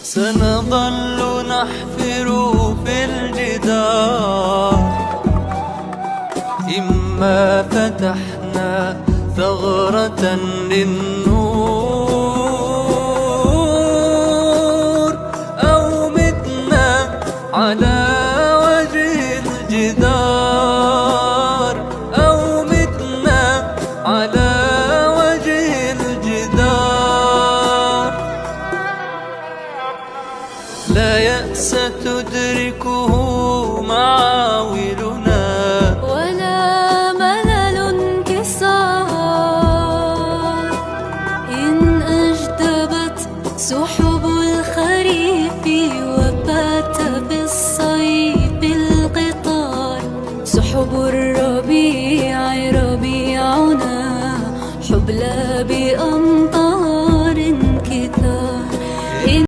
سنظل نحفر في الجدار، إما فتحنا ثغرة للنور أو متنا على وجه الجدار، أو متنا على وجه الجدار. لا يأس تدركه معاولنا ولا ملل انكسار، إن أجدبت سحب الخريف